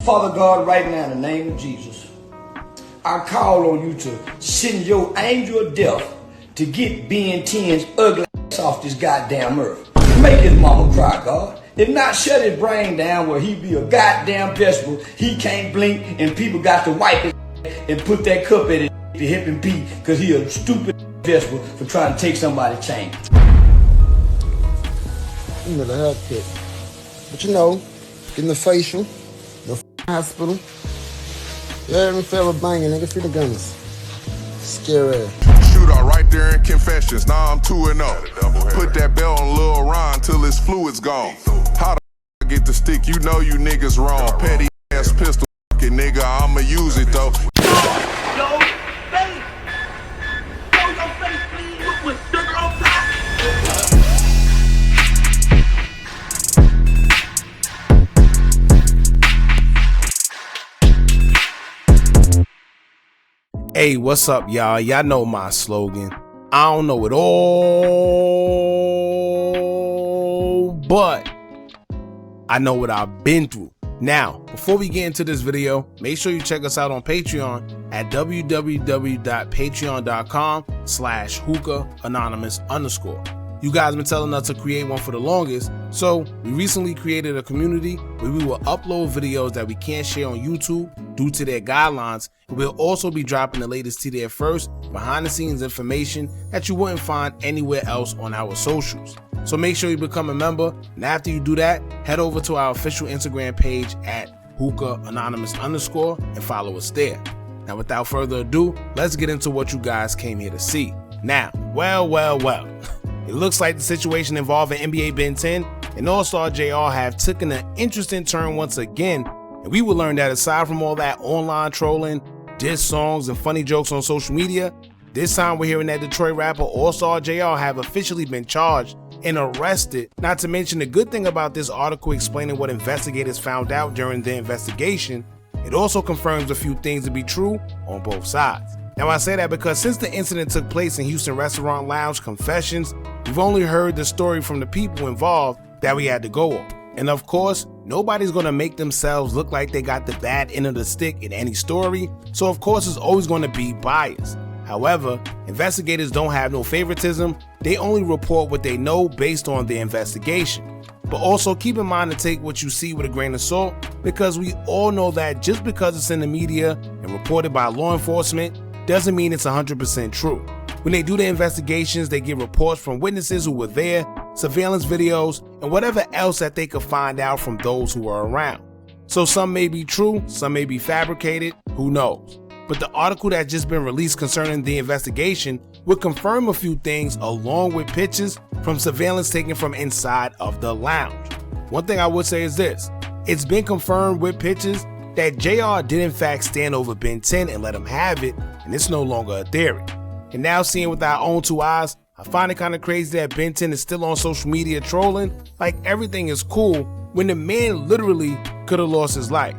Father God, right now in the name of Jesus, I call on you to send your angel of death to get Ben10's ugly ass off this goddamn earth. Make his mama cry, God. If not, shut his brain down where he be a goddamn vegetable. He can't blink and people got to wipe his and put that cup at it to help him pee because he a stupid vegetable for trying to take somebody's chain. You know, the haircut. But you know, getting the facial, the hospital. Yeah, me feel a banging, nigga. Feel the guns. Scary ass. Shootout right there in Confessions. Now I'm 2-0. Put that belt on Lil Ron till his fluid's gone. How the get the stick? You know you niggas wrong. Petty ass pistol fucking nigga. I'ma use it though. Yo, face. Show your face, please. With sugar on top. Hey, what's up, y'all? Y'all know my slogan. I don't know it all, but I know what I've been through. Now, before we get into this video, make sure you check us out on Patreon at www.patreon.com/Hookah Anonymous _. You guys been telling us to create one for the longest, so we recently created a community where we will upload videos that we can't share on YouTube due to their guidelines, and we'll also be dropping the latest to there first, behind the scenes information that you wouldn't find anywhere else on our socials. So make sure you become a member, and after you do that, head over to our official Instagram page at Hookah Anonymous _ and follow us there. Now without further ado, let's get into what you guys came here to see. Now, well. It looks like the situation involving NBA Ben10 and Allstar JR have taken an interesting turn once again, and we will learn that aside from all that online trolling, diss songs, and funny jokes on social media, this time we're hearing that Detroit rapper Allstar JR have officially been charged and arrested. Not to mention the good thing about this article explaining what investigators found out during the investigation, it also confirms a few things to be true on both sides. Now I say that because since the incident took place in Houston restaurant lounge Confessions, we've only heard the story from the people involved that we had to go on. And of course, nobody's gonna make themselves look like they got the bad end of the stick in any story, so of course it's always gonna be biased. However, investigators don't have no favoritism, they only report what they know based on their investigation. But also keep in mind to take what you see with a grain of salt, because we all know that just because it's in the media and reported by law enforcement doesn't mean it's 100% true. When they do their investigations, they get reports from witnesses who were there, surveillance videos, and whatever else that they could find out from those who were around. So some may be true, some may be fabricated, who knows. But the article that just been released concerning the investigation would confirm a few things along with pictures from surveillance taken from inside of the lounge. One thing I would say is this, it's been confirmed with pictures that JR did in fact stand over Ben10 and let him have it, and it's no longer a theory. And now seeing with our own two eyes, I find it kind of crazy that Ben10 is still on social media trolling like everything is cool when the man literally could have lost his life.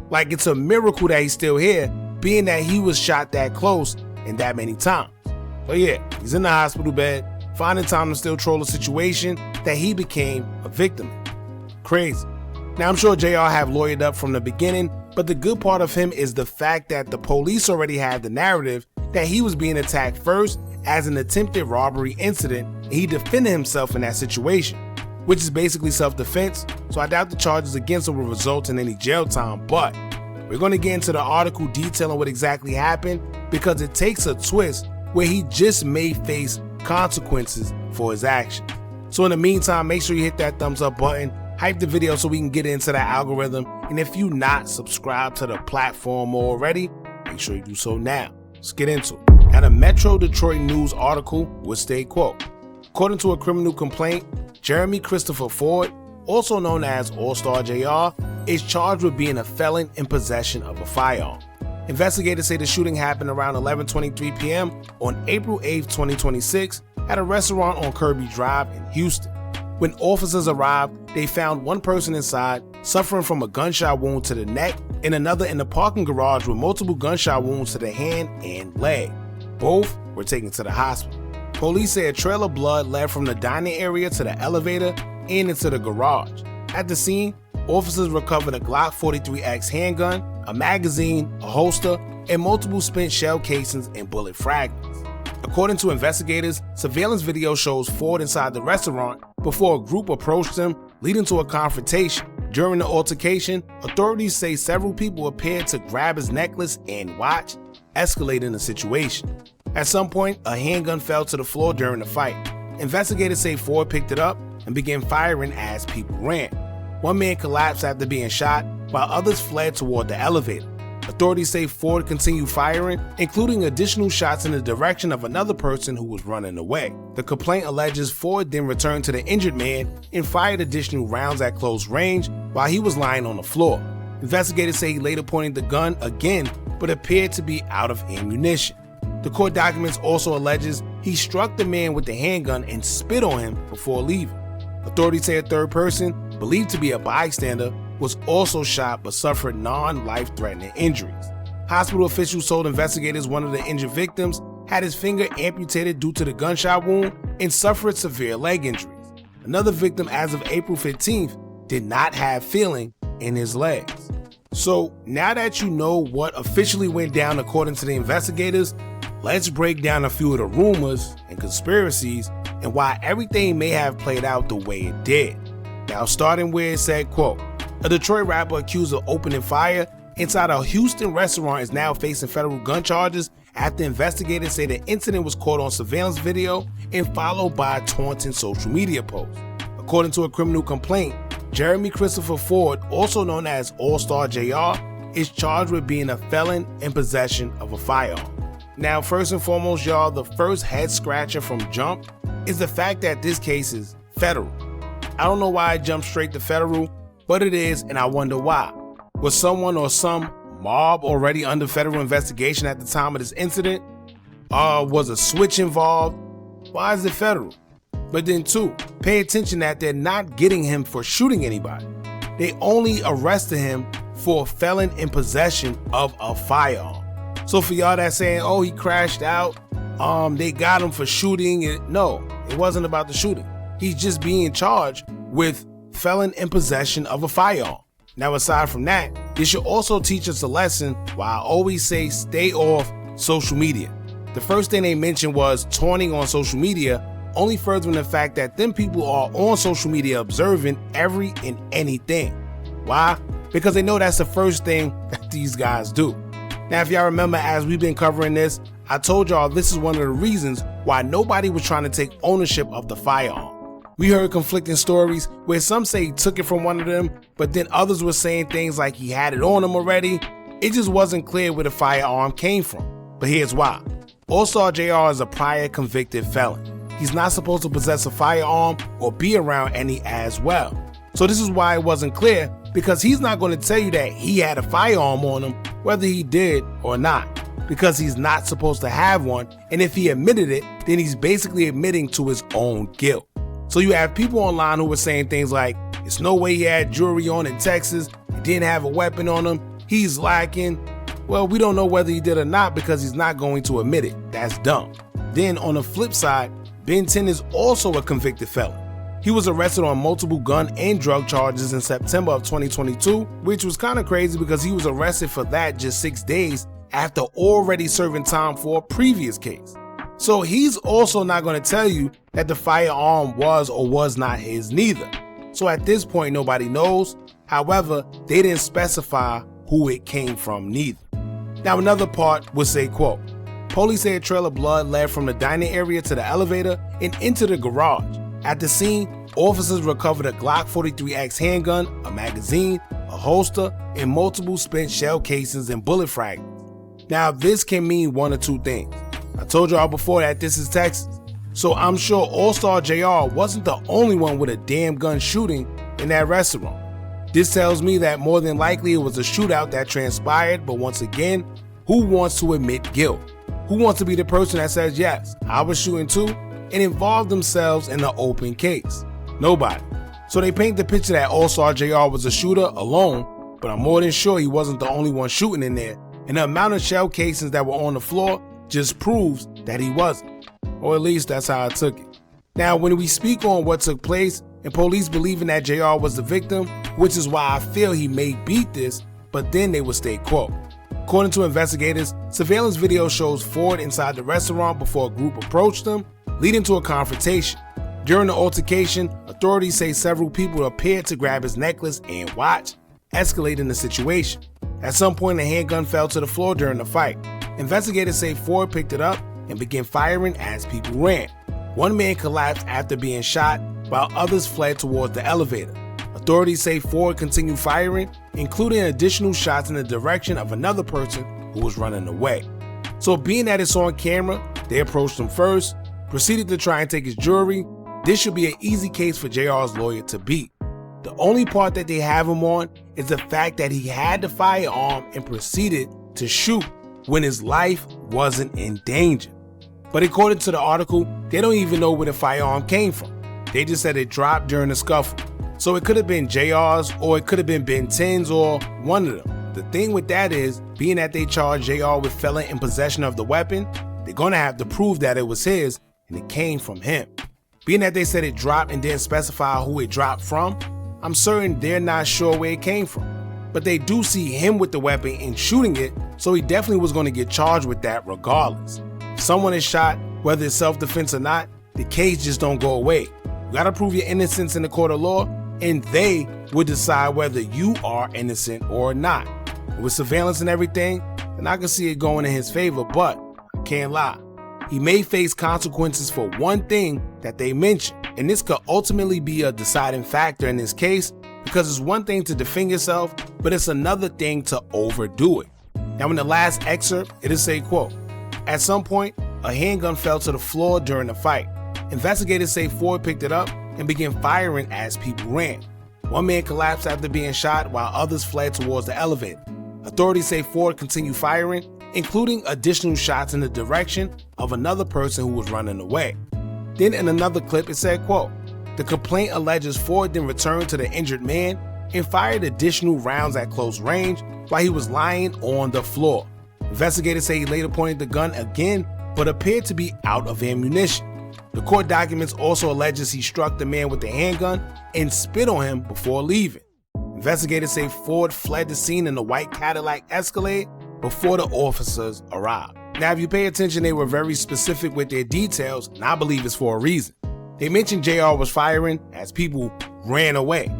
Like it's a miracle that he's still here, being that he was shot that close in that many times. But yeah, he's in the hospital bed, finding time to still troll a situation that he became a victim in. Crazy. Now I'm sure JR have lawyered up from the beginning, but the good part of him is the fact that the police already had the narrative that he was being attacked first as an attempted robbery incident, and he defended himself in that situation, which is basically self-defense, so I doubt the charges against him will result in any jail time. But we're going to get into the article detailing what exactly happened, because it takes a twist where he just may face consequences for his actions. So in the meantime, make sure you hit that thumbs up button, hype the video so we can get into that algorithm, and if you not subscribed to the platform already, make sure you do so now. Let's get into it. Now, the Metro Detroit News article would state, quote, according to a criminal complaint, Jeremy Christopher Ford, also known as Allstar JR, is charged with being a felon in possession of a firearm. Investigators say the shooting happened around 11:23 p.m. on April 8, 2026 at a restaurant on Kirby Drive in Houston. When officers arrived, they found one person inside suffering from a gunshot wound to the neck and another in the parking garage with multiple gunshot wounds to the hand and leg. Both were taken to the hospital. Police say a trail of blood led from the dining area to the elevator and into the garage. At the scene, officers recovered a Glock 43X handgun, a magazine, a holster, and multiple spent shell casings and bullet fragments. According to investigators, surveillance video shows Ford inside the restaurant before a group approached him, leading to a confrontation. During the altercation, authorities say several people appeared to grab his necklace and watch, escalating the situation. At some point, a handgun fell to the floor during the fight. Investigators say Ford picked it up and began firing as people ran. One man collapsed after being shot, while others fled toward the elevator. Authorities say Ford continued firing, including additional shots in the direction of another person who was running away. The complaint alleges Ford then returned to the injured man and fired additional rounds at close range while he was lying on the floor. Investigators say he later pointed the gun again, but appeared to be out of ammunition. The court documents also alleges he struck the man with the handgun and spit on him before leaving. Authorities say a third person, believed to be a bystander, was also shot but suffered non-life-threatening injuries. Hospital officials told investigators one of the injured victims had his finger amputated due to the gunshot wound and suffered severe leg injuries. Another victim, as of April 15th, did not have feeling in his legs. So now that you know what officially went down according to the investigators, let's break down a few of the rumors and conspiracies and why everything may have played out the way it did. Now, starting where it said, quote, a Detroit rapper accused of opening fire inside a Houston restaurant is now facing federal gun charges after investigators say the incident was caught on surveillance video and followed by a taunting social media post. According to a criminal complaint, Jeremy Christopher Ford, also known as Allstar JR, is charged with being a felon in possession of a firearm. Now, first and foremost, y'all, the first head scratcher from jump is the fact that this case is federal. I don't know why I jumped straight to federal, but it is, and I wonder why. Was someone or some mob already under federal investigation at the time of this incident? Was a switch involved? Why is it federal? But then two, pay attention that they're not getting him for shooting anybody. They only arrested him for a felon in possession of a firearm. So for y'all that saying, oh, he crashed out, they got him for shooting it. No, it wasn't about the shooting. He's just being charged with felon in possession of a firearm. Now, aside from that, this should also teach us a lesson why I always say stay off social media. The first thing they mentioned was taunting on social media, only furthering the fact that them people are on social media observing every and anything. Why? Because they know that's the first thing that these guys do. Now, if y'all remember, as we've been covering this, I told y'all this is one of the reasons why nobody was trying to take ownership of the firearm. We heard conflicting stories where some say he took it from one of them, but then others were saying things like he had it on him already. It just wasn't clear where the firearm came from. But here's why. Allstar JR is a prior convicted felon. He's not supposed to possess a firearm or be around any as well. So this is why it wasn't clear, because he's not going to tell you that he had a firearm on him, whether he did or not, because he's not supposed to have one. And if he admitted it, then he's basically admitting to his own guilt. So you have people online who were saying things like, it's no way he had jewelry on in Texas, he didn't have a weapon on him, he's lacking. Well, we don't know whether he did or not because he's not going to admit it. That's dumb. Then on the flip side, Ben10 is also a convicted felon. He was arrested on multiple gun and drug charges in September of 2022, which was kind of crazy because he was arrested for that just 6 days after already serving time for a previous case. So he's also not going to tell you that the firearm was or was not his neither. So at this point, nobody knows. However, they didn't specify who it came from neither. Now another part would say, quote, police say a trail of blood led from the dining area to the elevator and into the garage. At the scene, officers recovered a Glock 43X handgun, a magazine, a holster, and multiple spent shell casings and bullet fragments. Now this can mean one or two things. I told y'all before that this is Texas, so I'm sure Allstar JR wasn't the only one with a damn gun shooting in that restaurant. This tells me that more than likely it was a shootout that transpired, but once again, who wants to admit guilt? Who wants to be the person that says, yes, I was shooting too, and involve themselves in the open case? Nobody. So they paint the picture that Allstar JR was a shooter alone, but I'm more than sure he wasn't the only one shooting in there, and the amount of shell casings that were on the floor just proves that he wasn't. Or at least that's how I took it. Now, when we speak on what took place and police believing that JR was the victim, which is why I feel he may beat this, but then they would stay quote. According to investigators, surveillance video shows Ford inside the restaurant before a group approached him, leading to a confrontation. During the altercation, authorities say several people appeared to grab his necklace and watch, escalating the situation. At some point, a handgun fell to the floor during the fight. Investigators say Ford picked it up and began firing as people ran. One man collapsed after being shot, while others fled towards the elevator. Authorities say Ford continued firing, including additional shots in the direction of another person who was running away. So being that it's on camera, they approached him first, proceeded to try and take his jewelry. This should be an easy case for JR's lawyer to beat. The only part that they have him on is the fact that he had the firearm and proceeded to shoot when his life wasn't in danger. But according to the article, they don't even know where the firearm came from. They just said it dropped during the scuffle. So it could have been JR's or it could have been Ben10's or one of them. The thing with that is, being that they charged JR with felon in possession of the weapon, they're gonna have to prove that it was his and it came from him. Being that they said it dropped and didn't specify who it dropped from, I'm certain they're not sure where it came from. But they do see him with the weapon and shooting it, so he definitely was going to get charged with that regardless. If someone is shot, whether it's self-defense or not, the case just don't go away. You gotta prove your innocence in the court of law, and they will decide whether you are innocent or not. And with surveillance and everything, then I can see it going in his favor, but I can't lie. He may face consequences for one thing that they mentioned, and this could ultimately be a deciding factor in this case, because it's one thing to defend yourself, but it's another thing to overdo it. Now in the last excerpt, it is say, quote, at some point, a handgun fell to the floor during the fight. Investigators say Ford picked it up and began firing as people ran. One man collapsed after being shot while others fled towards the elevator. Authorities say Ford continued firing, including additional shots in the direction of another person who was running away. Then in another clip it said, quote, the complaint alleges Ford then returned to the injured man and fired additional rounds at close range while he was lying on the floor. Investigators say he later pointed the gun again, but appeared to be out of ammunition. The court documents also alleges he struck the man with the handgun and spit on him before leaving. Investigators say Ford fled the scene in the white Cadillac Escalade before the officers arrived. Now, if you pay attention, they were very specific with their details, and I believe it's for a reason. They mentioned JR was firing as people ran away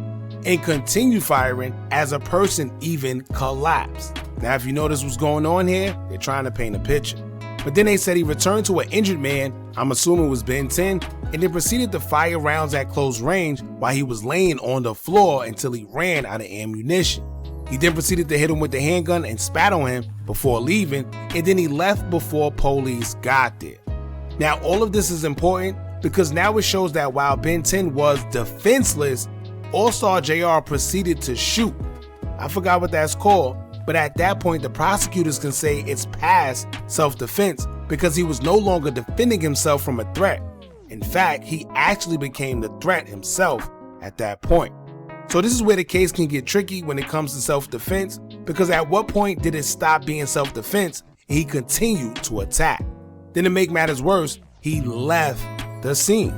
and continued firing as a person even collapsed. Now, if you notice what's going on here, they're trying to paint a picture. But then they said he returned to an injured man, I'm assuming it was Ben10, and then proceeded to fire rounds at close range while he was laying on the floor until he ran out of ammunition. He then proceeded to hit him with the handgun and spat on him before leaving, and then he left before police got there. Now, all of this is important because now it shows that while Ben10 was defenseless, Allstar JR proceeded to shoot. I forgot what that's called, but at that point the prosecutors can say it's past self-defense because he was no longer defending himself from a threat. In fact, he actually became the threat himself at that point. So this is where the case can get tricky when it comes to self-defense, because at what point did it stop being self-defense and he continued to attack? Then to make matters worse, he left the scene.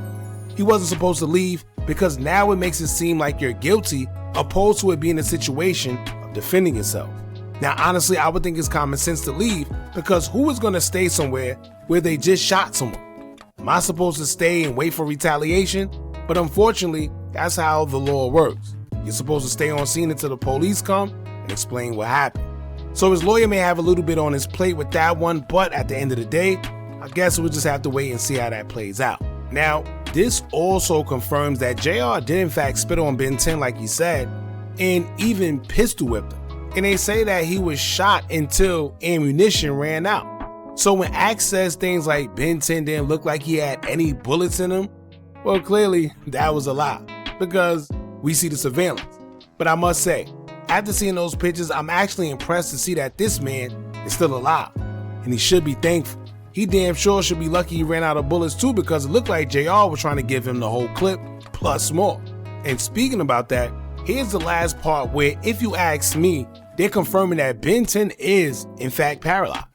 He wasn't supposed to leave because now it makes it seem like you're guilty opposed to it being a situation of defending yourself. Now honestly, I would think it's common sense to leave because who is going to stay somewhere where they just shot someone? Am I supposed to stay and wait for retaliation? But unfortunately, that's how the law works. You're supposed to stay on scene until the police come and explain what happened. So his lawyer may have a little bit on his plate with that one, but at the end of the day, I guess we'll just have to wait and see how that plays out. Now, this also confirms that JR did in fact spit on Ben10 like he said, and even pistol whipped him. And they say that he was shot until ammunition ran out. So when Axe says things like Ben10 didn't look like he had any bullets in him, well, clearly that was a lie because we see the surveillance. But I must say, after seeing those pictures, I'm actually impressed to see that this man is still alive, and he should be thankful. He damn sure should be lucky he ran out of bullets too, because it looked like JR was trying to give him the whole clip plus more. And speaking about that, here's the last part where, if you ask me, they're confirming that Ben10 is in fact paralyzed.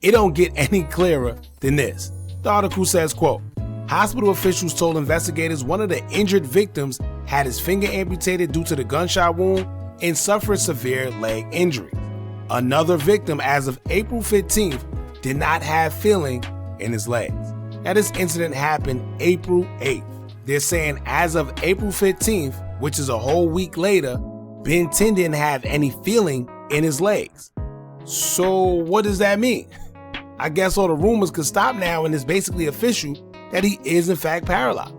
It don't get any clearer than this. The article says, quote, hospital officials told investigators one of the injured victims had his finger amputated due to the gunshot wound and suffered severe leg injury. Another victim, as of April 15th, did not have feeling in his legs. Now this incident happened April 8th. They're saying as of April 15th, which is a whole week later, Ben10 didn't have any feeling in his legs. So what does that mean? I guess all the rumors could stop now and it's basically official that he is in fact paralyzed.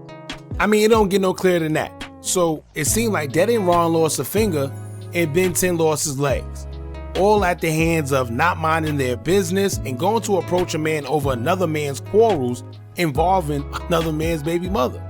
I mean, it don't get no clearer than that. So it seemed like Dead and Ron lost a finger and Ben10 lost his legs. All at the hands of not minding their business and going to approach a man over another man's quarrels involving another man's baby mother.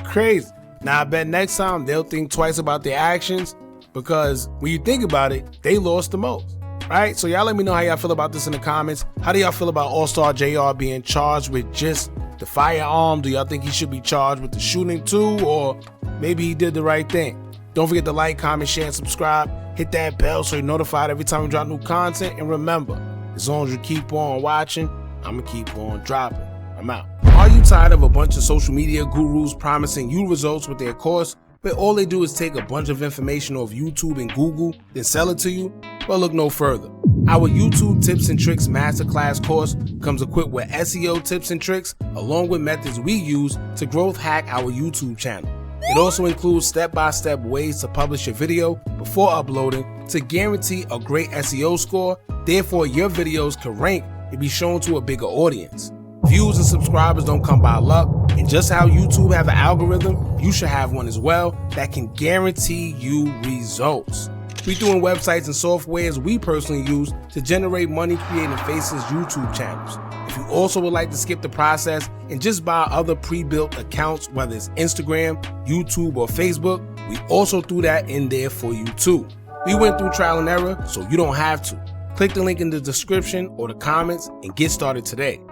Crazy. Now I bet next time they'll think twice about their actions, because when you think about it, they lost the most. Right? So y'all let me know how y'all feel about this in the comments. How do y'all feel about Allstar JR being charged with just the firearm? Do y'all think he should be charged with the shooting too? Or maybe he did the right thing? Don't forget to like, comment, share, and subscribe. Hit that bell so you're notified every time we drop new content. And remember, as long as you keep on watching, I'm gonna keep on dropping. I'm out. Are you tired of a bunch of social media gurus promising you results with their course, but all they do is take a bunch of information off YouTube and Google, then sell it to you? Well, look no further. Our YouTube Tips and Tricks Masterclass course comes equipped with SEO tips and tricks, along with methods we use to growth hack our YouTube channel. It also includes step-by-step ways to publish your video before uploading to guarantee a great SEO score, therefore your videos can rank and be shown to a bigger audience. Views and subscribers don't come by luck, and just how YouTube have an algorithm, you should have one as well that can guarantee you results. We doing websites and softwares we personally use to generate money creating Faces YouTube channels. If you also would like to skip the process and just buy other pre-built accounts, whether it's Instagram, YouTube, or Facebook, we also threw that in there for you too. We went through trial and error, so you don't have to. Click the link in the description or the comments and get started today.